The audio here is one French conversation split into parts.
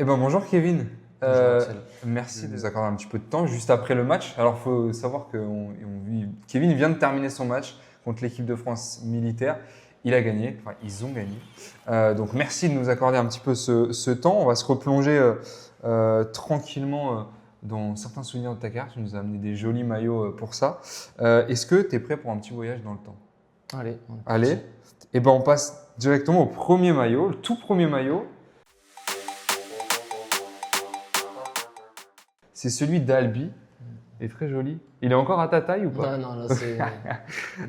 ben bonjour Kevin. Bonjour Axel. Merci de nous accorder un petit peu de temps juste après le match. Alors il faut savoir que Kevin vient de terminer son match contre l'équipe de France militaire. Il a gagné, enfin ils ont gagné. Donc merci de nous accorder un petit peu ce temps. On va se replonger tranquillement dans certains souvenirs de ta carrière. Tu nous as amené des jolis maillots pour ça. Est-ce que tu es prêt pour un petit voyage dans le temps? Allez, on est Allez, parti. et ben on passe directement au premier maillot, le tout premier maillot. C'est celui d'Albi. Il est très joli. Il est encore à ta taille ou pas? Non, là c'est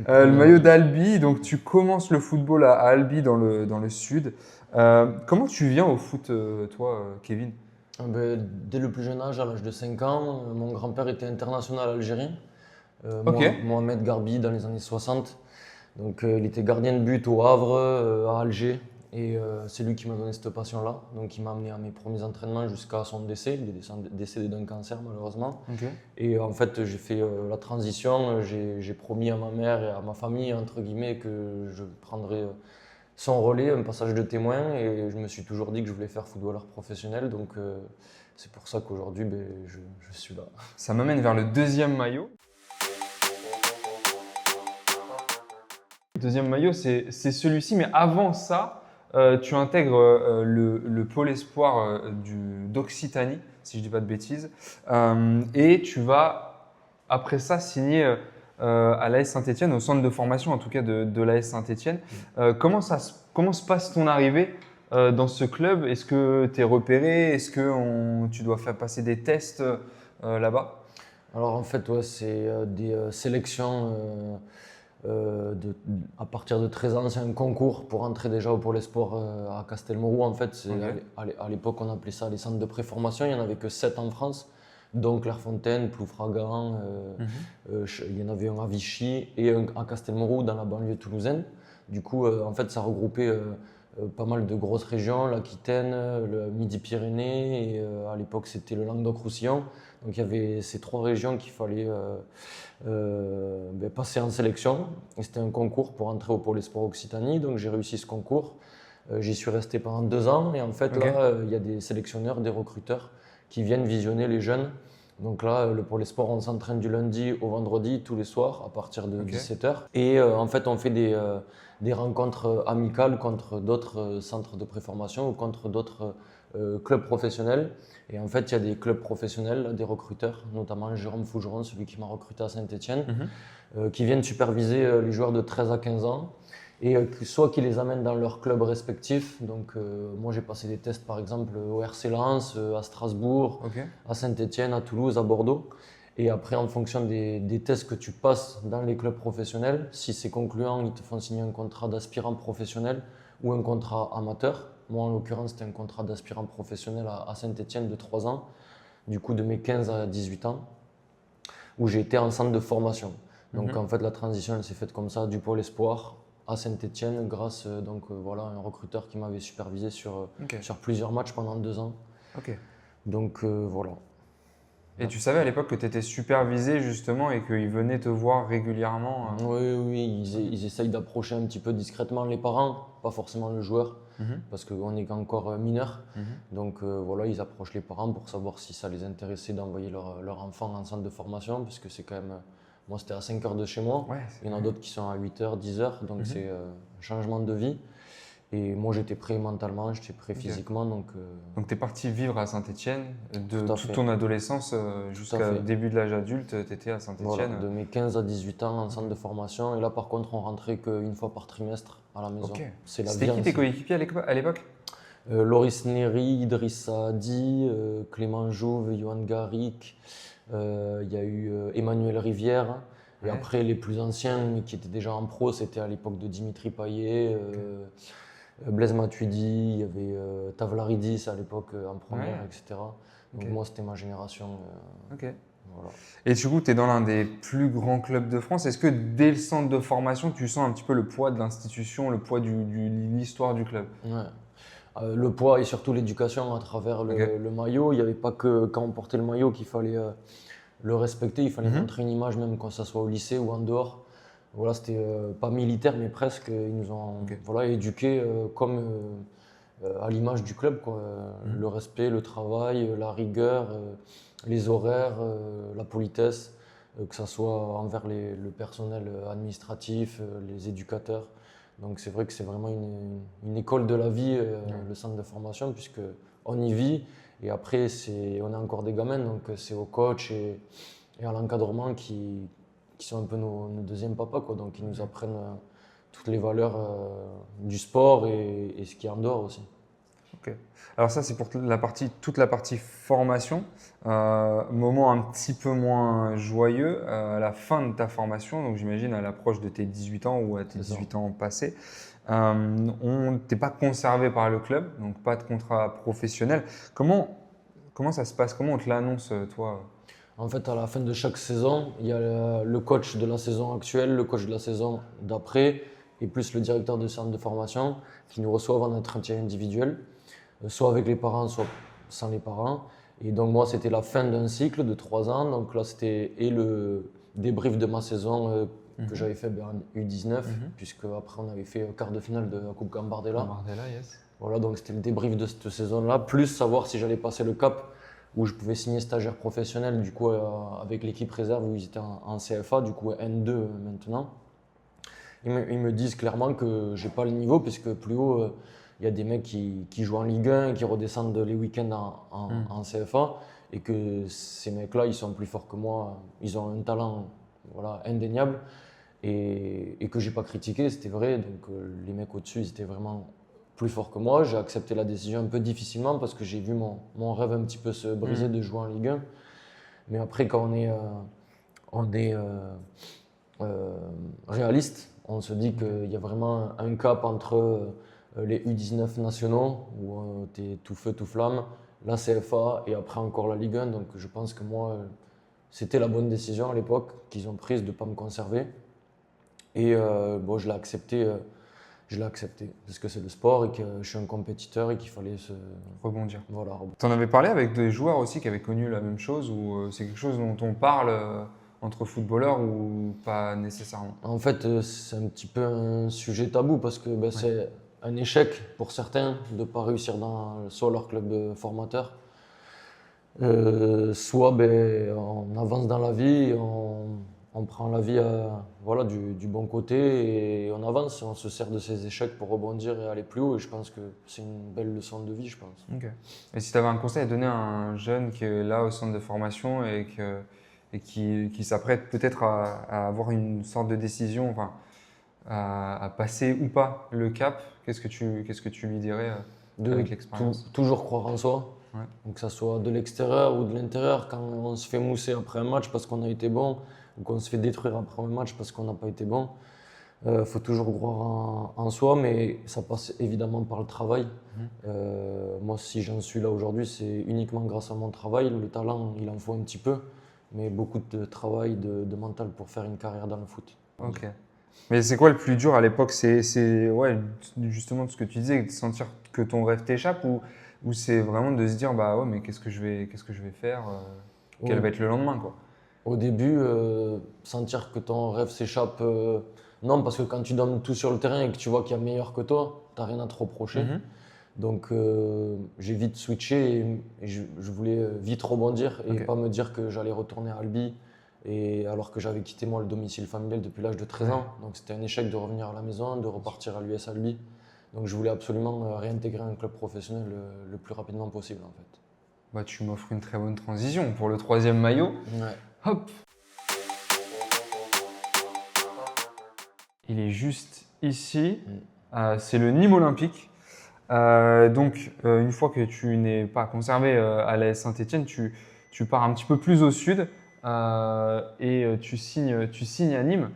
Le maillot d'Albi, donc tu commences le football à Albi dans le sud. Comment tu viens au foot, toi, Kevin? Dès le plus jeune âge, à l'âge de 5 ans, mon grand-père était international algérien, Ok, Mohamed Garbi dans les années 60. Donc il était gardien de but au Havre, à Alger. Et c'est lui qui m'a donné cette passion-là. Donc il m'a amené à mes premiers entraînements jusqu'à son décès. Il est décédé d'un cancer malheureusement. ok. Et en fait, j'ai fait la transition. J'ai promis à ma mère et à ma famille, entre guillemets, que je prendrais son relais, un passage de témoin. Et je me suis toujours dit que je voulais faire footballeur professionnel. Donc c'est pour ça qu'aujourd'hui, je suis là. Ça m'amène vers le deuxième maillot. Le deuxième maillot, c'est celui-ci, mais avant ça, tu intègres le pôle espoir d'Occitanie, si je ne dis pas de bêtises, et tu vas, après ça, signer à l'AS Saint-Étienne, au centre de formation en tout cas de l'AS Saint-Étienne. Comment se passe ton arrivée dans ce club? Est-ce que tu es repéré? Est-ce que tu dois faire passer des tests là-bas? Alors en fait, ouais, c'est des sélections à partir de 13 ans. C'est un concours pour entrer déjà au Pôle Espoir à Castelmourou. En fait, Ok. à l'époque, on appelait ça les centres de préformation. Il n'y en avait que 7 en France, dont Clairefontaine, Ploufragan, il y en avait un à Vichy et un à Castelmourou dans la banlieue toulousaine. Du coup, en fait, ça regroupait pas mal de grosses régions, l'Aquitaine, le Midi-Pyrénées et à l'époque, c'était le Languedoc-Roussillon. Donc il y avait ces trois régions qu'il fallait passer en sélection. Et c'était un concours pour entrer au Pôle Espoir Occitanie. Donc j'ai réussi ce concours. J'y suis resté pendant 2 ans. Et en fait, Ok. là, il y a des sélectionneurs, des recruteurs qui viennent visionner les jeunes. Donc là, le Pôle Espoir, on s'entraîne du lundi au vendredi, tous les soirs, à partir de Ok. 17h. Et en fait, on fait des rencontres amicales contre d'autres centres de préformation ou contre d'autres clubs professionnels. Et en fait, il y a des clubs professionnels, des recruteurs, notamment Jérôme Fougeron, celui qui m'a recruté à Saint-Étienne, qui viennent superviser les joueurs de 13 à 15 ans. Et soit qui les amènent dans leur club respectif. Donc moi j'ai passé des tests par exemple au RC Lens, à Strasbourg, Ok. à Saint-Étienne, à Toulouse, à Bordeaux. Et après en fonction des tests que tu passes dans les clubs professionnels, si c'est concluant, ils te font signer un contrat d'aspirant professionnel ou un contrat amateur. Moi en l'occurrence c'était un contrat d'aspirant professionnel à Saint-Étienne de 3 ans, du coup de mes 15 à 18 ans, où j'ai été en centre de formation. Donc en fait la transition elle s'est faite comme ça, du Pôle Espoir à Saint-Étienne grâce voilà, à un recruteur qui m'avait supervisé Ok. sur plusieurs matchs pendant 2 ans. Ok. Donc voilà. Et tu savais à l'époque que tu étais supervisé justement et qu'ils venaient te voir régulièrement. Oui, ils essayent d'approcher un petit peu discrètement les parents, pas forcément le joueur, parce qu'on est encore mineur. Donc voilà, ils approchent les parents pour savoir si ça les intéressait d'envoyer leur enfant en centre de formation, parce que c'est quand même. Moi, c'était à 5 heures de chez moi. Ouais, Il y en a d'autres qui sont à 8 heures, 10 heures. Donc c'est un changement de vie. Et moi, j'étais prêt mentalement, j'étais prêt Ok. physiquement. Donc Donc tu es parti vivre à Saint-Étienne de Tout à toute fait. ton adolescence jusqu'au fait. début de l'âge adulte, tu étais à voilà, Saint-Étienne. de mes 15 à 18 ans en centre de formation. Et là, par contre, on rentrait qu'une fois par trimestre à la maison. Ok. C'est la C'était vie qui tes ensemble. coéquipiers à l'époque? Loris Néry, Idrissa Adi, Clément Jouve, Johan Garrick, il y a eu Emmanuel Rivière. Et Ouais. après, les plus anciens qui étaient déjà en pro, c'était à l'époque de Dimitri Payet, Blaise Matuidi, il y avait Tavlaridis à l'époque en première, Ouais. etc. Donc Ok. moi, c'était ma génération. Ok. Voilà. Et du coup, tu es dans l'un des plus grands clubs de France. Est-ce que dès le centre de formation, tu sens un petit peu le poids de l'institution, le poids de l'histoire du club? Ouais. Le poids et surtout l'éducation à travers Ok. le maillot. Il n'y avait pas que quand on portait le maillot qu'il fallait le respecter, il fallait montrer une image même quand ça soit au lycée ou en dehors. Voilà, c'était pas militaire mais presque. Ils nous ont Ok. voilà, éduqués comme à l'image du club, quoi. Le respect, le travail, la rigueur, les horaires, la politesse, que ce soit envers le personnel administratif, les éducateurs. Donc c'est vrai que c'est vraiment une école de la vie, le centre de formation, puisque on y vit. Et après, on est encore des gamins, donc c'est aux coachs et à l'encadrement qui sont un peu nos deuxièmes papas, quoi. Donc ils nous apprennent toutes les valeurs du sport et ce qui est en dehors aussi. Ok. Alors ça, c'est pour toute la partie formation. Moment un petit peu moins joyeux à la fin de ta formation, donc j'imagine à l'approche de tes 18 ans ou à tes C'est ça. 18 ans passés. T'es pas conservé par le club, donc pas de contrat professionnel. Comment ça se passe? Comment on te l'annonce, toi? En fait, à la fin de chaque saison, il y a le coach de la saison actuelle, le coach de la saison d'après, et plus le directeur de centre de formation qui nous reçoivent en entretien individuel, soit avec les parents, soit sans les parents. Et donc moi, c'était la fin d'un cycle de 3 ans. Donc là, c'était et le débrief de ma saison que j'avais fait en U19, puisque après on avait fait quart de finale de la Coupe Gambardella. Gambardella, yes. Voilà, donc c'était le débrief de cette saison-là, plus savoir si j'allais passer le cap où je pouvais signer stagiaire professionnel du coup avec l'équipe réserve où ils étaient en CFA, du coup N2 maintenant. Ils me disent clairement que j'ai pas le niveau puisque plus haut il y a des mecs qui jouent en Ligue 1 et qui redescendent les week-ends en CFA et que ces mecs-là ils sont plus forts que moi, ils ont un talent voilà, indéniable et que j'ai pas critiqué, c'était vrai. Donc les mecs au-dessus ils étaient vraiment plus forts que moi. J'ai accepté la décision un peu difficilement parce que j'ai vu mon rêve un petit peu se briser de jouer en Ligue 1. Mais après, quand on est réaliste, on se dit qu'il y a vraiment un cap entre les U19 nationaux où tu es tout feu, tout flamme, la CFA et après encore la Ligue 1. Donc je pense que moi, c'était la bonne décision à l'époque qu'ils ont prise de ne pas me conserver. Et bon, je l'ai accepté. Je l'ai accepté parce que c'est le sport et que je suis un compétiteur et qu'il fallait se Rebondir. voilà. Tu en avais parlé avec des joueurs aussi qui avaient connu la même chose ou c'est quelque chose dont on parle entre footballeurs ou pas nécessairement? En fait, c'est un petit peu un sujet tabou parce que ben, c'est un échec pour certains de ne pas réussir dans soit leur club formateur, soit ben, on avance dans la vie, on prend la vie voilà, du bon côté et on avance, on se sert de ces échecs pour rebondir et aller plus haut. Et je pense que c'est une belle leçon de vie, je pense. Ok. Et si tu avais un conseil à donner à un jeune qui est là au centre de formation et qui s'apprête peut-être à avoir une sorte de décision, enfin, à passer ou pas le cap, qu'est-ce que tu lui dirais avec l'expérience? Toujours croire en soi. Ouais. Donc que ça soit de l'extérieur ou de l'intérieur, quand on se fait mousser après un match parce qu'on a été bon, ou qu'on se fait détruire après un match parce qu'on n'a pas été bon, faut toujours croire en soi, mais ça passe évidemment par le travail. Moi, si j'en suis là aujourd'hui, c'est uniquement grâce à mon travail. Le talent, il en faut un petit peu, mais beaucoup de travail, de mental pour faire une carrière dans le foot. Ok. Mais c'est quoi le plus dur à l'époque? C'est ouais, justement de ce que tu disais, de sentir que ton rêve t'échappe ou c'est vraiment de se dire bah ouais mais qu'est-ce que je vais faire quel Ouais. va être le lendemain quoi. Au début, sentir que ton rêve s'échappe, non, parce que quand tu donnes tout sur le terrain et que tu vois qu'il y a meilleur que toi, tu n'as rien à te reprocher. Donc j'ai vite switché et je voulais vite rebondir et Ok. pas me dire que j'allais retourner à Albi et alors que j'avais quitté moi le domicile familial depuis l'âge de 13 ans. Donc c'était un échec de revenir à la maison, de repartir à l'US Albi. Donc je voulais absolument réintégrer un club professionnel le plus rapidement possible en fait. Bah tu m'offres une très bonne transition pour le troisième maillot. Ouais. Hop. Il est juste ici. C'est le Nîmes Olympique. Donc, une fois que tu n'es pas conservé à l'AS Saint-Étienne, tu pars un petit peu plus au sud et tu signes à Nîmes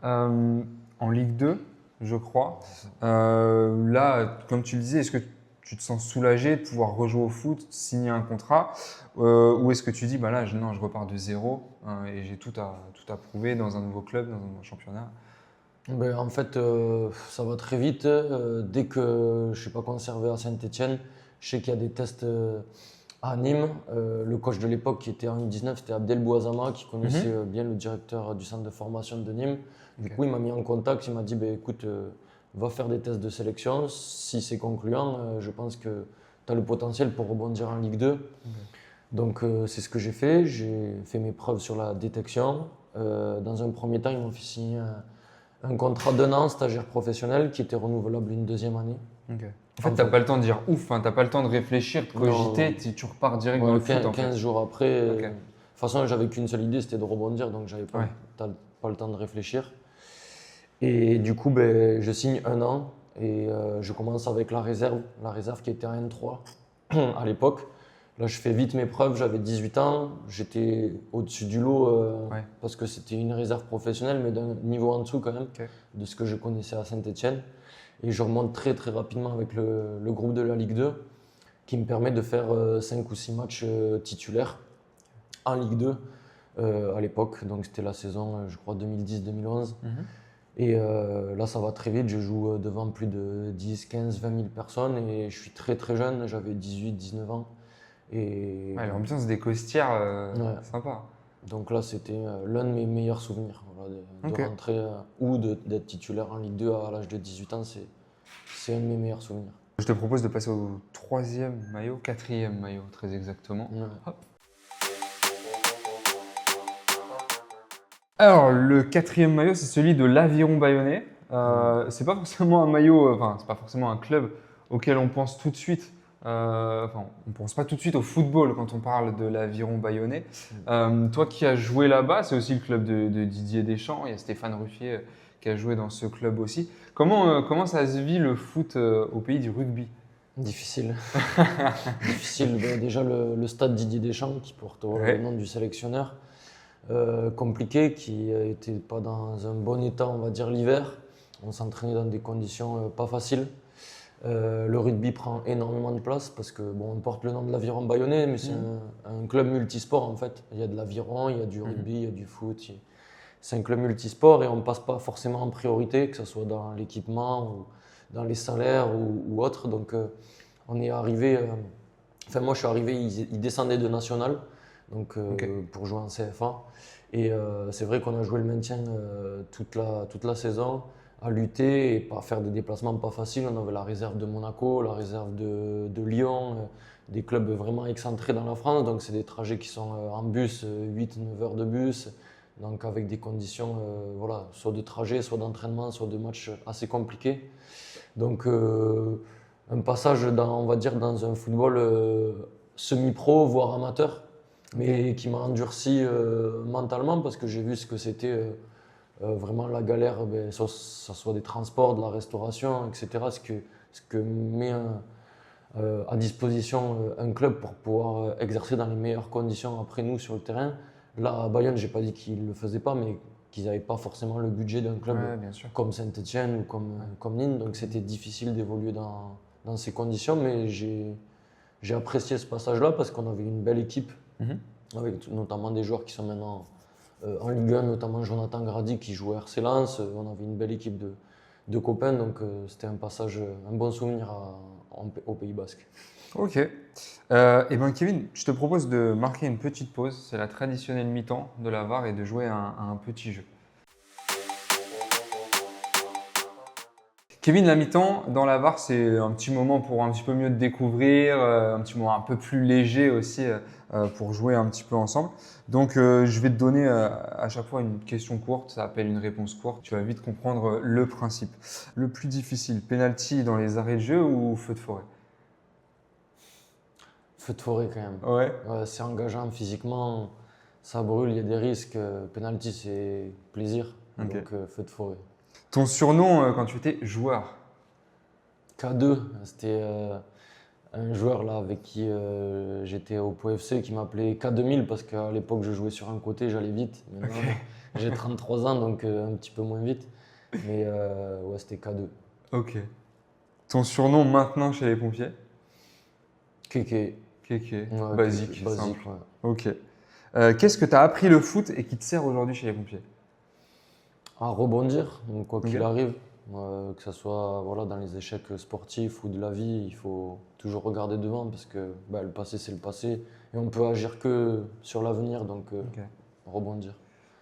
en Ligue 2, je crois. Là, comme tu le disais, est-ce que tu te sens soulagé de pouvoir rejouer au foot, signer un contrat ou est-ce que tu dis, bah là, non, je repars de zéro et j'ai tout à prouver dans un nouveau club, dans un nouveau championnat? Ben, en fait, ça va très vite. Dès que je ne suis pas conservé à Saint-Étienne, je sais qu'il y a des tests à Nîmes. Le coach de l'époque qui était en U19, c'était Abdel Bouazama, qui connaissait bien le directeur du centre de formation de Nîmes. Du coup, il m'a mis en contact. Il m'a dit ben, écoute, va faire des tests de sélection. Si c'est concluant, je pense que tu as le potentiel pour rebondir en Ligue 2. Donc c'est ce que j'ai fait. J'ai fait mes preuves sur la détection. Dans un premier temps, ils m'ont fait signer un contrat d'1 an stagiaire professionnel qui était renouvelable une deuxième année. Ok. En fait, tu n'as pas le temps de dire ouf, hein, tu n'as pas le temps de réfléchir, de cogiter, tu repars direct dans le foot. 15 jours après, Ok. de toute façon, j'avais qu'une seule idée, c'était de rebondir, donc j'avais pas, Ouais. pas le temps de réfléchir. Et du coup, ben, je signe 1 an et je commence avec la réserve qui était en N3 à l'époque. Là, je fais vite mes preuves, j'avais 18 ans, j'étais au-dessus du lot parce que c'était une réserve professionnelle, mais d'un niveau en dessous quand même de ce que je connaissais à Saint-Étienne. Et je remonte très très rapidement avec le groupe de la Ligue 2 qui me permet de faire 5 ou 6 matchs titulaires en Ligue 2 à l'époque. Donc c'était la saison, je crois, 2010-2011. Et là, ça va très vite. Je joue devant plus de 10, 15, 20 000 personnes et je suis très très jeune. J'avais 18, 19 ans. Et l'ambiance des costières, sympa. donc là, c'était l'un de mes meilleurs souvenirs. Voilà, de rentrer ou d'être titulaire en Ligue 2 à l'âge de 18 ans, c'est un de mes meilleurs souvenirs. Je te propose de passer au 3e maillot, 4e maillot, très exactement. Hop. Alors, le 4e maillot, c'est celui de l'Aviron Bayonnais. C'est pas forcément un maillot, c'est pas forcément un club auquel on pense tout de suite. On pense pas tout de suite au football quand on parle de l'Aviron Bayonnais. Toi qui as joué là-bas, c'est aussi le club de Didier Deschamps. Il y a Stéphane Ruffier qui a joué dans ce club aussi. Comment ça se vit le foot au pays du rugby? Difficile. Difficile. Ben, déjà, le stade Didier Deschamps, qui porte le nom du sélectionneur, compliqué, qui n'était pas dans un bon état, on va dire, l'hiver. On s'entraînait dans des conditions pas faciles. Le rugby prend énormément de place parce que on porte le nom de l'Aviron Bayonnais, mais c'est un club multisport en fait. Il y a de l'aviron, il y a du rugby, il y a du foot. C'est un club multisport et on ne passe pas forcément en priorité, que ce soit dans l'équipement ou dans les salaires ou autre. Donc on est arrivé. Moi je suis arrivé, ils descendaient de national donc, pour jouer en CFA. Et c'est vrai qu'on a joué le maintien toute la saison, à lutter et à faire des déplacements pas faciles. On avait la réserve de Monaco, la réserve de Lyon, des clubs vraiment excentrés dans la France. Donc c'est des trajets qui sont en bus, 8-9 heures de bus, donc avec des conditions soit de trajet, soit d'entraînement, soit de match assez compliqués. Donc un passage on va dire, dans un football semi-pro, voire amateur, mais qui m'a endurci mentalement parce que j'ai vu ce que c'était vraiment la galère, ça soit des transports, de la restauration, etc. Ce que met à disposition un club pour pouvoir exercer dans les meilleures conditions après nous sur le terrain. Là, à Bayonne, je n'ai pas dit qu'ils ne le faisaient pas, mais qu'ils n'avaient pas forcément le budget d'un club comme Saint-Étienne ou comme Nîmes. Donc c'était difficile d'évoluer dans ces conditions, mais j'ai apprécié ce passage-là parce qu'on avait une belle équipe, avec notamment des joueurs qui sont maintenant en Ligue 1, notamment Jonathan Grady qui joue à RC Lens. On avait une belle équipe de copains, donc c'était un passage, un bon souvenir au Pays Basque. Ok. Kevin, je te propose de marquer une petite pause. C'est la traditionnelle mi-temps de la VAR et de jouer à un petit jeu. Kevin, la mi-temps dans la VAR, c'est un petit moment pour un petit peu mieux te découvrir, un petit moment un peu plus léger aussi pour jouer un petit peu ensemble. Donc, je vais te donner à chaque fois une question courte, ça s'appelle une réponse courte. Tu vas vite comprendre le principe. Le plus difficile, penalty dans les arrêts de jeu ou feu de forêt? Feu de forêt quand même. Ouais. C'est engageant physiquement, ça brûle, il y a des risques. Penalty, c'est plaisir, donc feu de forêt. Ton surnom quand tu étais joueur? K2, c'était un joueur là avec qui j'étais au Pau FC qui m'appelait K2000 parce qu'à l'époque je jouais sur un côté, j'allais vite. Maintenant j'ai 33 ans donc un petit peu moins vite. Mais c'était K2. Ok. Ton surnom maintenant chez les pompiers? Kéké. Kéké. Ouais, basique. Basique, simple. ouais. Ok. Qu'est-ce que tu as appris le foot et qui te sert aujourd'hui chez les pompiers? À rebondir, donc quoi qu'il arrive, que ce soit dans les échecs sportifs ou de la vie, il faut toujours regarder devant parce que le passé c'est le passé et on peut agir que sur l'avenir, donc rebondir.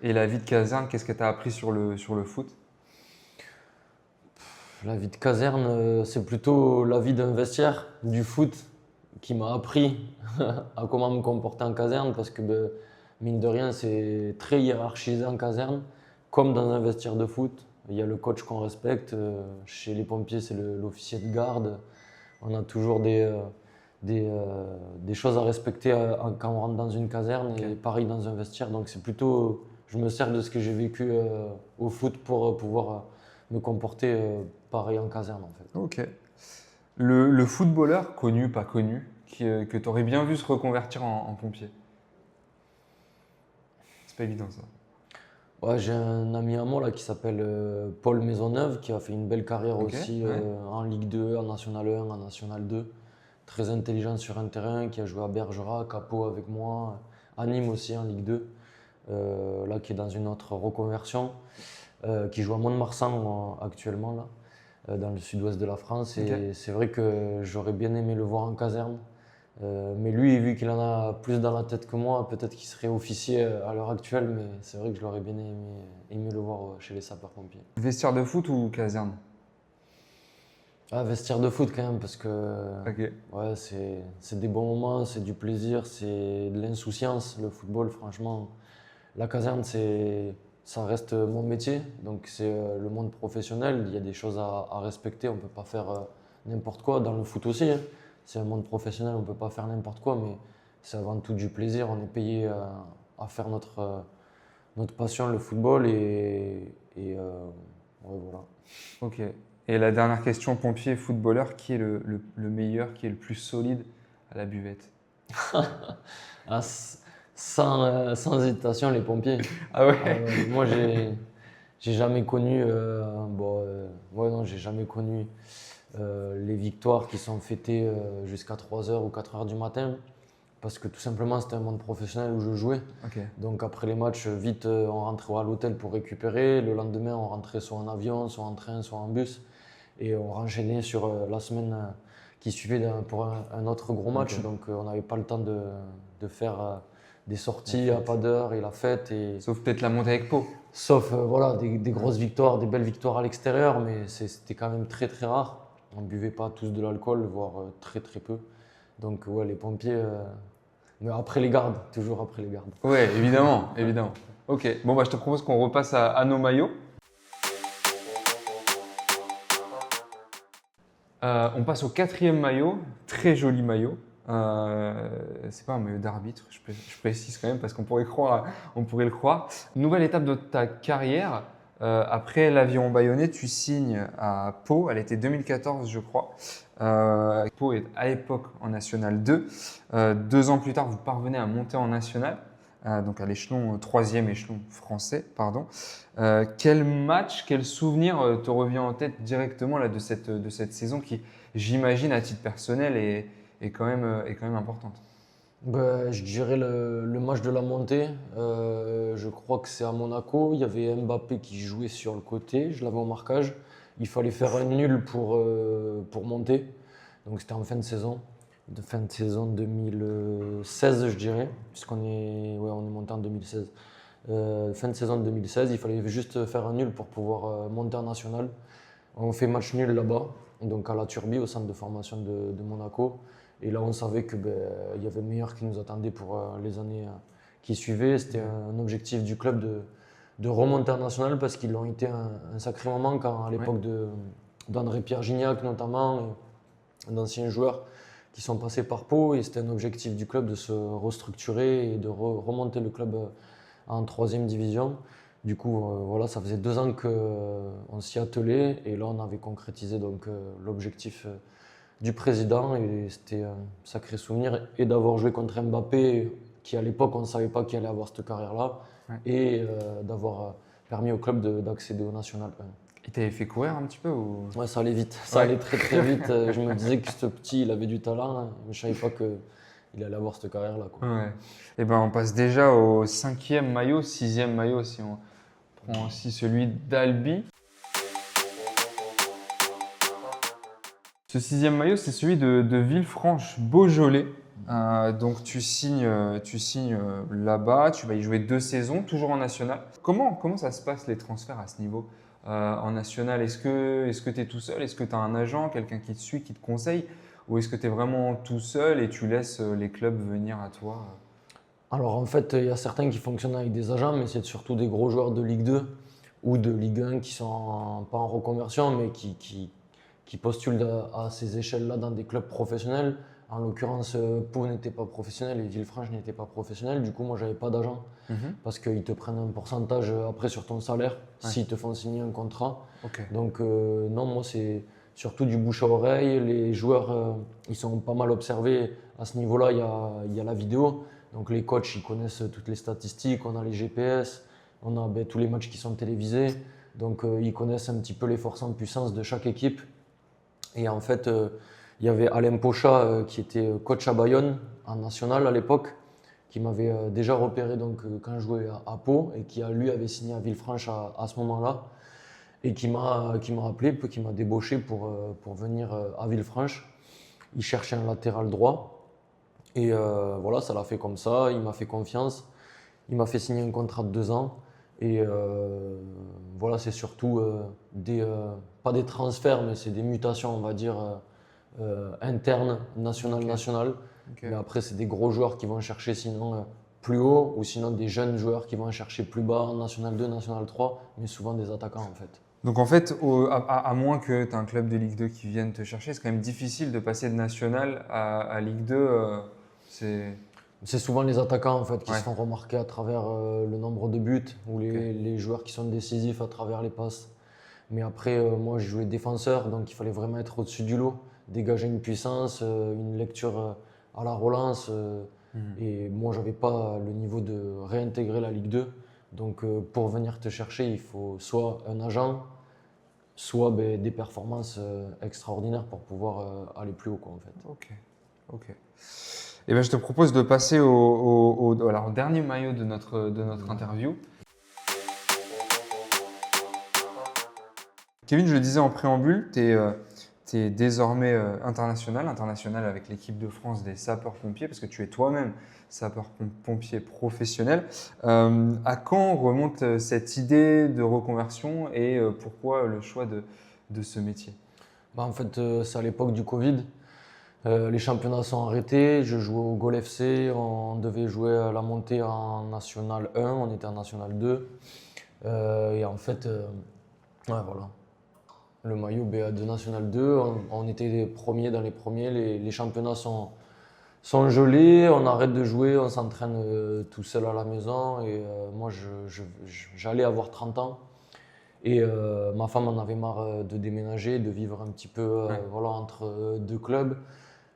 Et la vie de caserne, qu'est-ce que tu as appris sur le foot? La vie de caserne, c'est plutôt la vie d'un vestiaire, du foot, qui m'a appris à comment me comporter en caserne, parce que ben, mine de rien, c'est très hiérarchisé en caserne, comme dans un vestiaire de foot. Il y a le coach qu'on respecte. Chez les pompiers, c'est l'officier de garde. On a toujours des choses à respecter quand on rentre dans une caserne et pareil dans un vestiaire. Donc c'est plutôt, je me sers de ce que j'ai vécu au foot pour pouvoir me comporter pareil en caserne en fait. Ok. Le footballeur, connu, pas connu, que tu aurais bien vu se reconvertir en pompier. C'est pas évident ça. Ouais, j'ai un ami à moi là, qui s'appelle Paul Maisonneuve qui a fait une belle carrière Ok, aussi ouais. en Ligue 2, en National 1, en National 2. Très intelligent sur un terrain, qui a joué à Bergerac, à Pau avec moi, à Nîmes aussi en Ligue 2. Là qui est dans une autre reconversion, qui joue à Mont-de-Marsan actuellement là, dans le sud-ouest de la France. Ok. Et c'est vrai que j'aurais bien aimé le voir en caserne. Mais lui, vu qu'il en a plus dans la tête que moi, peut-être qu'il serait officier à l'heure actuelle, mais c'est vrai que je l'aurais bien aimé le voir chez les sapeurs-pompiers. Vestiaire de foot ou caserne? Ah, vestiaire de foot quand même, parce que Ok. ouais, c'est des bons moments, c'est du plaisir, c'est de l'insouciance. Le football, franchement, la caserne, ça reste mon métier, donc c'est le monde professionnel. Il y a des choses à respecter, on ne peut pas faire n'importe quoi. Dans le foot aussi, hein. C'est un monde professionnel, on ne peut pas faire n'importe quoi, mais c'est avant tout du plaisir. On est payé à faire notre passion, le football, ouais, voilà. Ok. Et la dernière question, pompier, footballeur, qui est le meilleur, qui est le plus solide à la buvette? Ah, sans hésitation, les pompiers. Ah ouais? Ah ouais, moi, j'ai jamais connu, ouais, non, j'ai jamais connu les victoires qui sont fêtées jusqu'à 3 h ou 4 h du matin, parce que tout simplement, c'était un monde professionnel où je jouais. Ok. Donc après les matchs, vite, on rentrait à l'hôtel pour récupérer. Le lendemain, on rentrait soit en avion, soit en train, soit en bus. Et on renchaînait sur la semaine qui suivait pour un autre gros match. Ok. Donc on n'avait pas le temps de faire des sorties La à fête. pas d'heure et la fête. Sauf peut-être la montée avec Pau. Sauf voilà, des grosses victoires, des belles victoires à l'extérieur, mais c'était quand même très très rare. On ne buvait pas tous de l'alcool, voire très très peu. Donc ouais, les pompiers, mais après les gardes, toujours après les gardes. Ouais, évidemment, évidemment. Ok. Bon, bah, je te propose qu'on repasse à nos maillots. On passe au quatrième maillot, très joli maillot. C'est pas un maillot d'arbitre, je précise quand même parce qu'on pourrait on pourrait le croire. Nouvelle étape de ta carrière. Après l'Aviron Bayonnais, tu signes à Pau. Elle était 2014, je crois. Pau est à l'époque en National 2. 2 ans plus tard, vous parvenez à monter en National, donc à l'échelon, troisième échelon français, pardon. Quel match, quel souvenir te revient en tête directement là, de cette saison qui, j'imagine, à titre personnel, est quand même importante? Ben, je dirais le match de la montée. Je crois que c'est à Monaco. Il y avait Mbappé qui jouait sur le côté. Je l'avais au marquage. Il fallait faire un nul pour monter. Donc c'était en fin de saison. De fin de saison 2016, je dirais. On est monté en 2016. Fin de saison 2016. Il fallait juste faire un nul pour pouvoir monter en national. On fait match nul là-bas. Donc à la Turbie, au centre de formation de Monaco. Et là, on savait que il y avait le meilleur qui nous attendait pour les années qui suivaient. C'était un objectif du club de remonter en national parce qu'ils l'ont été un sacré moment quand, à l'époque d'André-Pierre Gignac notamment, d'anciens joueurs qui sont passés par Pau. Et c'était un objectif du club de se restructurer et de remonter le club en troisième division. Du coup, voilà, ça faisait 2 ans qu'on s'y attelait et là, on avait concrétisé donc l'objectif du président et c'était un sacré souvenir et d'avoir joué contre Mbappé qui à l'époque on ne savait pas qu'il allait avoir cette carrière-là et d'avoir permis au club d'accéder au National 1. Il t'avait fait courir un petit peu ou... Ouais, ça allait vite, ça allait très très vite. Je me disais que ce petit il avait du talent, hein, mais je ne savais pas qu'il allait avoir cette carrière-là, quoi. Ouais. Et ben, on passe déjà au 5e maillot, 6e maillot si on prend aussi celui d'Albi. Ce 6e maillot, c'est celui de Villefranche-Beaujolais. Donc tu signes là-bas, tu vas y jouer 2 saisons, toujours en national. Comment ça se passe les transferts à ce niveau? en national, est-ce que tu es tout seul? Est-ce que tu as un agent, quelqu'un qui te suit, qui te conseille? Ou est-ce que tu es vraiment tout seul et tu laisses les clubs venir à toi? Alors en fait, il y a certains qui fonctionnent avec des agents, mais c'est surtout des gros joueurs de Ligue 2 ou de Ligue 1 qui sont pas en reconversion, mais qui postulent à ces échelles-là dans des clubs professionnels. En l'occurrence, Pau n'était pas professionnel et Villefranche n'était pas professionnel. Du coup, moi, j'avais pas d'agent Mhm. parce qu'ils te prennent un pourcentage après sur ton salaire Ouais. s'ils te font signer un contrat. Ok. Donc non, moi, c'est surtout du bouche à oreille. Les joueurs, ils sont pas mal observés à ce niveau-là. Il y a la vidéo. Donc les coachs, ils connaissent toutes les statistiques. On a les GPS, on a tous les matchs qui sont télévisés. Donc ils connaissent un petit peu les forces en puissance de chaque équipe. Et en fait, il y avait Alain Pocha qui était coach à Bayonne en national à l'époque, qui m'avait déjà repéré donc, quand je jouais à Pau et qui lui avait signé à Villefranche à ce moment-là et qui m'a appelé, qui m'a débauché pour venir à Villefranche. Il cherchait un latéral droit et voilà, ça l'a fait comme ça. Il m'a fait confiance. Il m'a fait signer un contrat de 2 ans. Et voilà, c'est surtout pas des transferts, mais c'est des mutations, on va dire, internes, nationales. Ok. Mais après, c'est des gros joueurs qui vont chercher sinon plus haut, ou sinon des jeunes joueurs qui vont chercher plus bas, en National 2, National 3, mais souvent des attaquants en fait. Donc en fait, à moins que tu aies un club de Ligue 2 qui vienne te chercher, c'est quand même difficile de passer de national à Ligue 2. C'est C'est souvent les attaquants en fait qui Ouais. se font remarquer à travers le nombre de buts ou Ok. les joueurs qui sont décisifs à travers les passes. Mais après, moi, je jouais défenseur, donc il fallait vraiment être au-dessus du lot, dégager une puissance, une lecture à la relance. Mhm. Et moi, j'avais pas le niveau de réintégrer la Ligue 2. Donc, pour venir te chercher, il faut soit un agent, soit des performances extraordinaires pour pouvoir aller plus haut, quoi, en fait. Ok. Ok. Et ben, je te propose de passer alors, au dernier maillot de notre interview. Kevin, je le disais en préambule, tu es désormais international avec l'équipe de France des sapeurs-pompiers, parce que tu es toi-même sapeur-pompier professionnel. À quand remonte cette idée de reconversion et pourquoi le choix de ce métier? Bah, en fait, c'est à l'époque du Covid. Les championnats sont arrêtés. Je jouais au Gol FC. On devait jouer à la montée en National 1. On était en National 2. Et en fait, ouais, voilà. Le maillot BA2 National 2, on était les premiers dans les premiers. Les championnats sont gelés. On arrête de jouer. On s'entraîne tout seul à la maison. Et moi, j'allais avoir 30 ans. Et ma femme en avait marre de déménager, de vivre un petit peu Ouais. voilà, entre deux clubs.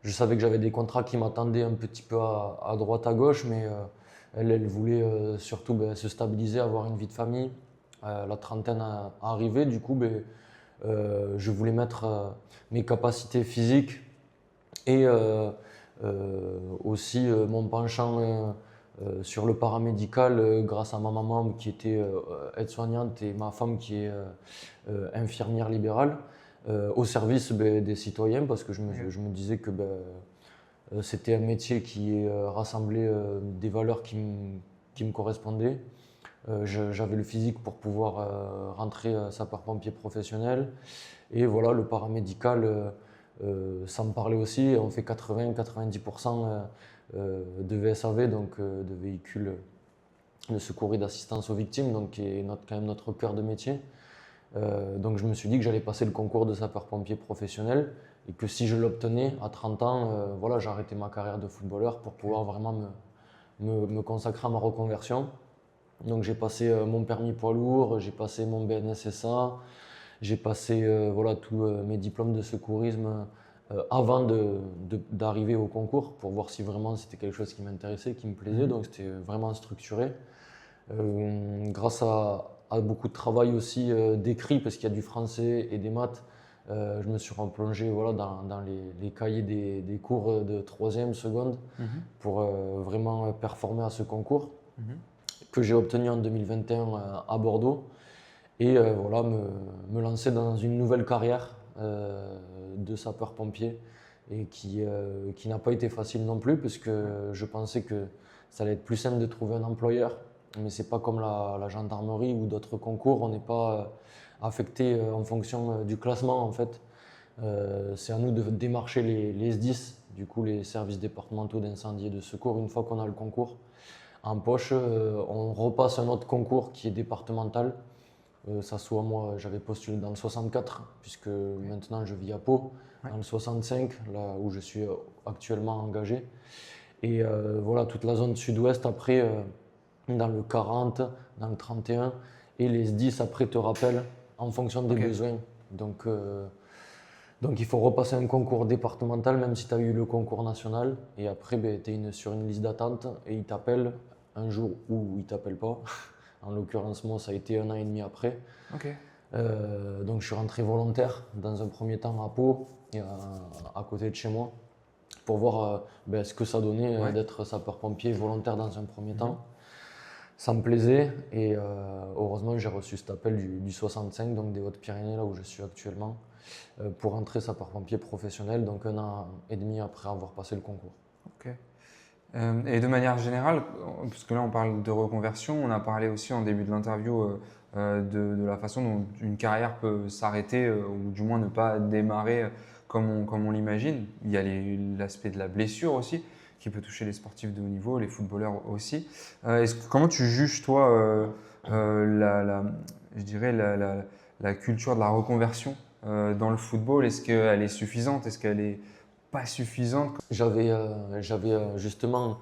Je savais que j'avais des contrats qui m'attendaient un petit peu à droite, à gauche, mais elle voulait surtout se stabiliser, avoir une vie de famille. La trentaine arrivait, du coup, je voulais mettre mes capacités physiques et aussi mon penchant sur le paramédical grâce à ma maman qui était aide-soignante et ma femme qui est infirmière libérale au service des citoyens parce que je me disais que c'était un métier qui rassemblait des valeurs qui me correspondaient. J'avais le physique pour pouvoir rentrer sapeur-pompier professionnel. Et voilà, le paramédical, ça me parlait aussi. On fait 80-90% de VSAV, donc de véhicules de secours et d'assistance aux victimes, donc qui est quand même notre cœur de métier. Donc je me suis dit que j'allais passer le concours de sapeur-pompier professionnel et que si je l'obtenais à 30 ans, voilà, j'arrêtais ma carrière de footballeur pour pouvoir vraiment me consacrer à ma reconversion. Donc j'ai passé mon permis poids lourd, j'ai passé mon BNSSA, j'ai passé voilà, tous mes diplômes de secourisme avant d'arriver au concours pour voir si vraiment c'était quelque chose qui m'intéressait, qui me plaisait. Donc c'était vraiment structuré. Grâce à beaucoup de travail aussi d'écrit, parce qu'il y a du français et des maths, je me suis replongé voilà, dans les cahiers des cours de 3e, seconde, pour vraiment performer à ce concours Mhm. que j'ai obtenu en 2021 à Bordeaux. Et voilà, me lancer dans une nouvelle carrière de sapeur-pompier et qui n'a pas été facile non plus, parce que je pensais que ça allait être plus simple de trouver un employeur mais c'est pas comme la gendarmerie ou d'autres concours, on n'est pas affecté en fonction du classement en fait. C'est à nous de démarcher les SDIS, du coup les services départementaux d'incendie et de secours, une fois qu'on a le concours en poche, on repasse un autre concours qui est départemental. Ça soit moi, j'avais postulé dans le 64, puisque maintenant je vis à Pau, dans le 65, là où je suis actuellement engagé. Et voilà, toute la zone sud-ouest après, dans le 40, dans le 31, et les SDIS après te rappellent en fonction des besoins. Donc il faut repasser un concours départemental, même si tu as eu le concours national. Et après, tu es sur une liste d'attente et ils t'appellent un jour où ils ne t'appellent pas. En l'occurrence, moi, ça a été 1 an et demi après. Donc je suis rentré volontaire dans un premier temps à Pau, à côté de chez moi, pour voir ce que ça donnait d'être sapeur-pompier volontaire dans un premier temps. Ça me plaisait et heureusement j'ai reçu cet appel du 65, donc des Hautes-Pyrénées, là où je suis actuellement, pour entrer sapeur-pompier professionnel, donc 1 an et demi après avoir passé le concours. Et de manière générale, parce que là on parle de reconversion, on a parlé aussi en début de l'interview de la façon dont une carrière peut s'arrêter ou du moins ne pas démarrer comme on l'imagine. Il y a l'aspect de la blessure aussi qui peut toucher les sportifs de haut niveau, les footballeurs aussi. Comment tu juges toi je dirais la culture de la reconversion dans le football? Est-ce qu'elle est suffisante? Est-ce qu'elle est pas suffisante? J'avais justement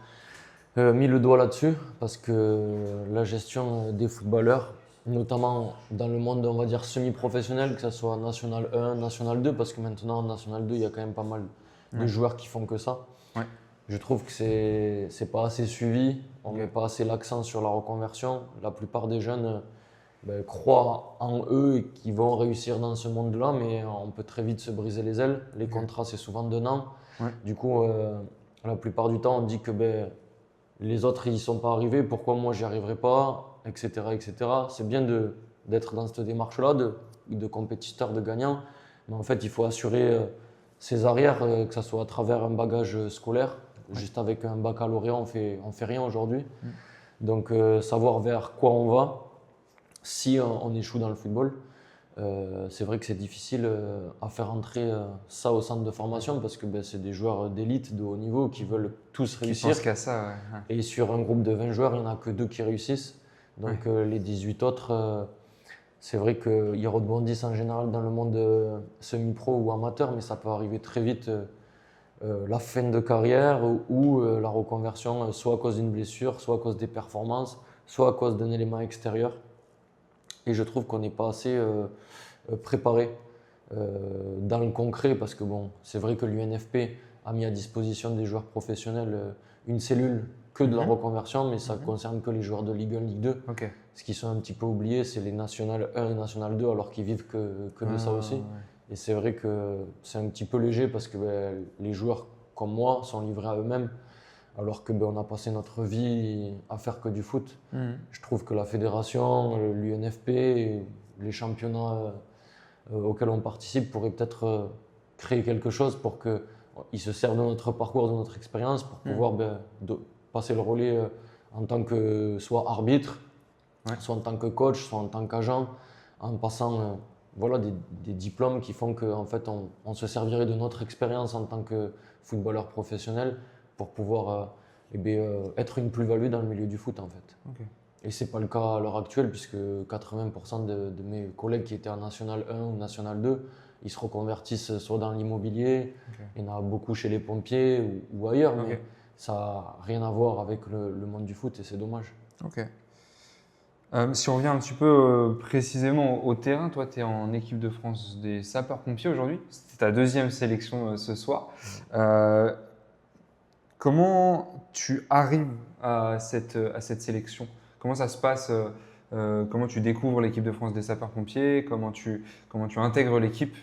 mis le doigt là-dessus parce que la gestion des footballeurs, notamment dans le monde, on va dire, semi-professionnel, que ce soit National 1, National 2, parce que maintenant en National 2, il y a quand même pas mal de joueurs qui font que ça. Je trouve que c'est pas assez suivi, on met pas assez l'accent sur la reconversion. La plupart des jeunes croient en eux et qu'ils vont réussir dans ce monde-là, mais on peut très vite se briser les ailes. Les contrats, c'est souvent d'1 an. Du coup, la plupart du temps, on dit que les autres, ils ne sont pas arrivés, pourquoi moi, j'y arriverai pas, etc. etc. C'est bien d'être dans cette démarche-là, de compétiteur, de gagnant, mais en fait, il faut assurer ses arrières, que ce soit à travers un bagage scolaire. Juste avec un baccalauréat, on fait rien aujourd'hui. Donc, savoir vers quoi on va. Si on échoue dans le football, c'est vrai que c'est difficile à faire entrer ça au centre de formation parce que c'est des joueurs d'élite, de haut niveau qui veulent tous réussir. Qui pensent qu'à ça, Et sur un groupe de 20 joueurs, il n'y en a que 2 qui réussissent. Donc les 18 autres, c'est vrai qu'ils rebondissent en général dans le monde semi-pro ou amateur, mais ça peut arriver très vite la fin de carrière ou la reconversion, soit à cause d'une blessure, soit à cause des performances, soit à cause d'un élément extérieur. Et je trouve qu'on n'est pas assez préparé dans le concret parce que c'est vrai que l'UNFP a mis à disposition des joueurs professionnels une cellule que de la reconversion, mais ça ne concerne que les joueurs de Ligue 1, Ligue 2. Ce qui sont un petit peu oubliés, c'est les National 1 et National 2, alors qu'ils vivent que de ça aussi. Et c'est vrai que c'est un petit peu léger parce que les joueurs comme moi sont livrés à eux-mêmes. Alors que on a passé notre vie à faire que du foot. Je trouve que la fédération, l'UNFP, les championnats auxquels on participe pourraient peut-être créer quelque chose pour qu'ils se servent de notre parcours, de notre expérience pour pouvoir passer le relais en tant que soit arbitre, soit en tant que coach, soit en tant qu'agent, en passant des diplômes qui font qu'en fait on se servirait de notre expérience en tant que footballeur professionnel pour pouvoir être une plus-value dans le milieu du foot en fait. Et ce n'est pas le cas à l'heure actuelle puisque 80% de mes collègues qui étaient en National 1 ou National 2, ils se reconvertissent soit dans l'immobilier, il y en a beaucoup chez les pompiers ou ailleurs, mais ça n'a rien à voir avec le monde du foot et c'est dommage. Si on revient un petit peu précisément au terrain, toi tu es en équipe de France des sapeurs-pompiers aujourd'hui, c'était ta 2e sélection ce soir. Comment tu arrives à cette sélection? Comment ça se passe? Comment tu découvres l'équipe de France des sapeurs-pompiers? Comment tu intègres l'équipe?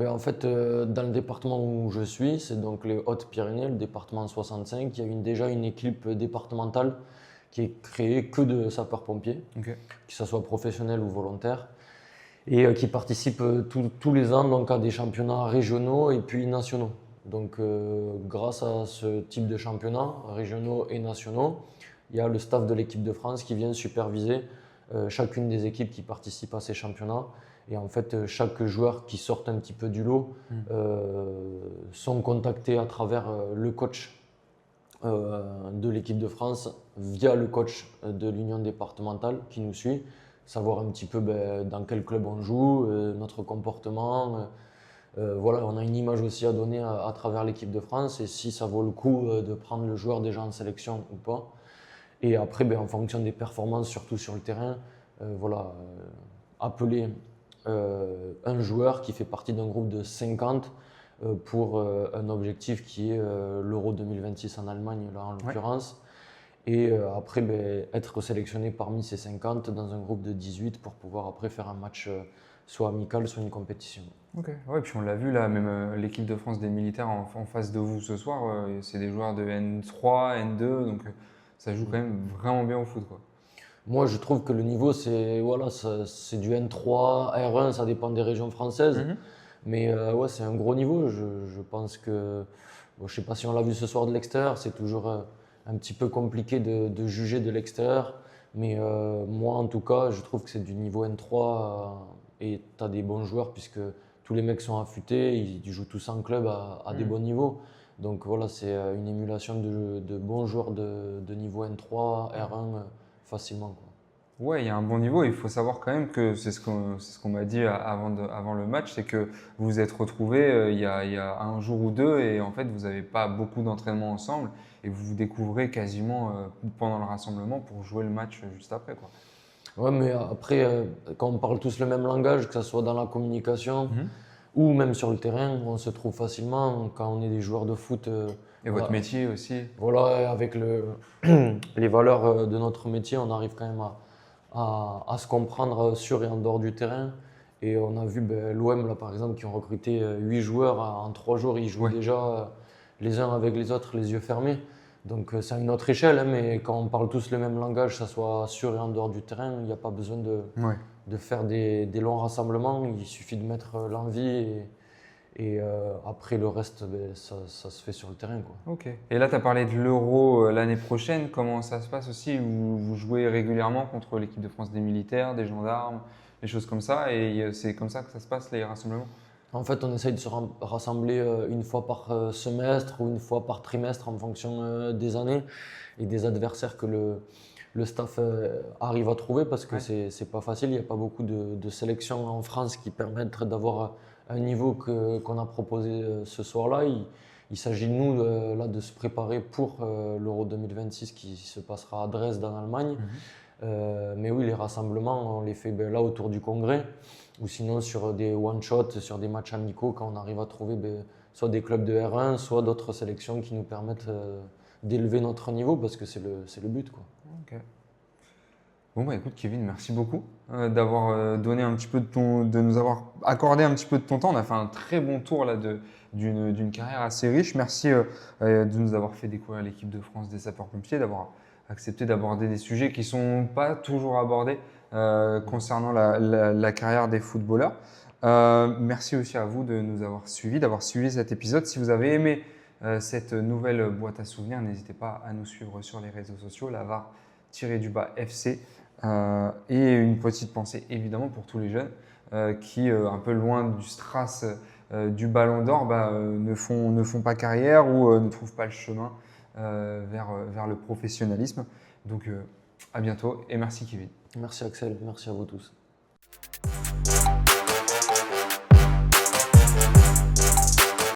En fait, dans le département où je suis, c'est donc les Hautes-Pyrénées, le département 65. Il y a déjà une équipe départementale qui est créée que de sapeurs-pompiers, que ce soit professionnel ou volontaire, et qui participe tous les ans donc, à des championnats régionaux et puis nationaux. Donc, grâce à ce type de championnats régionaux et nationaux, il y a le staff de l'équipe de France qui vient superviser chacune des équipes qui participent à ces championnats. Et en fait, chaque joueur qui sort un petit peu du lot sont contactés à travers le coach de l'équipe de France via le coach de l'union départementale qui nous suit, savoir un petit peu dans quel club on joue, notre comportement. Voilà, on a une image aussi à donner à travers l'équipe de France et si ça vaut le coup de prendre le joueur déjà en sélection ou pas. Et après, en fonction des performances, surtout sur le terrain, voilà, appeler un joueur qui fait partie d'un groupe de 50 pour un objectif qui est l'Euro 2026 en Allemagne, là, en l'occurrence. Et après, être sélectionné parmi ces 50 dans un groupe de 18 pour pouvoir après faire un match soit amical, soit une compétition. Ok, ouais, puis on l'a vu là, même l'équipe de France des militaires en face de vous ce soir, c'est des joueurs de N3, N2, donc ça joue quand même vraiment bien au foot, quoi. Moi, je trouve que le niveau, c'est voilà, c'est du N3, R1, ça dépend des régions françaises. Mais ouais, c'est un gros niveau. Je pense que, bon, je ne sais pas si on l'a vu ce soir de l'extérieur, c'est toujours un petit peu compliqué de juger de l'extérieur. Mais moi, en tout cas, je trouve que c'est du niveau N3 et tu as des bons joueurs puisque tous les mecs sont affûtés, ils jouent tous en club à des bons niveaux. Donc voilà, c'est une émulation de bons joueurs de niveau N3, R1 facilement, quoi. Ouais, il y a un bon niveau. Il faut savoir quand même que c'est ce qu'on m'a dit avant le match, c'est que vous vous êtes retrouvés il y a un jour ou deux et en fait vous n'avez pas beaucoup d'entraînement ensemble et vous vous découvrez quasiment pendant le rassemblement pour jouer le match juste après, quoi. Ouais, mais après, quand on parle tous le même langage, que ce soit dans la communication ou même sur le terrain, on se trouve facilement quand on est des joueurs de foot. Et votre métier aussi. Voilà, avec les valeurs de notre métier, on arrive quand même à se comprendre sur et en dehors du terrain. Et on a vu l'OM, là, par exemple, qui ont recruté 8 joueurs en 3 jours. Ils jouent déjà les uns avec les autres, les yeux fermés. Donc c'est à une autre échelle, hein, mais quand on parle tous le même langage, que ce soit sur et en dehors du terrain, il n'y a pas besoin de faire des longs rassemblements. Il suffit de mettre l'envie et après le reste, ça se fait sur le terrain, quoi. Ok. Et là, tu as parlé de l'Euro l'année prochaine. Comment ça se passe aussi? Vous jouez régulièrement contre l'équipe de France des militaires, des gendarmes, des choses comme ça. Et c'est comme ça que ça se passe, les rassemblements? En fait, on essaye de se rassembler une fois par semestre ou une fois par trimestre en fonction des années et des adversaires que le staff arrive à trouver parce que c'est pas facile. Il n'y a pas beaucoup de sélections en France qui permettent d'avoir un niveau qu'on a proposé ce soir-là. Il s'agit de nous là, de se préparer pour l'Euro 2026 qui se passera à Dresde en Allemagne. Mais oui, les rassemblements, on les fait là autour du congrès ou sinon sur des one-shots, sur des matchs amicaux quand on arrive à trouver soit des clubs de R1, soit d'autres sélections qui nous permettent d'élever notre niveau parce que c'est le but, quoi. Ok. Bon, bah écoute, Kevin, merci beaucoup d'avoir donné un petit peu de nous avoir accordé un petit peu de ton temps. On a fait un très bon tour là d'une carrière assez riche. Merci de nous avoir fait découvrir l'équipe de France des sapeurs-pompiers, d'avoir accepté d'aborder des sujets qui ne sont pas toujours abordés concernant la carrière des footballeurs. Merci aussi à vous de nous avoir suivis, d'avoir suivi cet épisode. Si vous avez aimé cette nouvelle boîte à souvenirs, n'hésitez pas à nous suivre sur les réseaux sociaux, _FC. Et une petite pensée évidemment pour tous les jeunes qui, un peu loin du strass du Ballon d'Or, ne font pas carrière ou ne trouvent pas le chemin vers le professionnalisme. Donc à bientôt et merci Kevin. Merci Axel, merci à vous tous.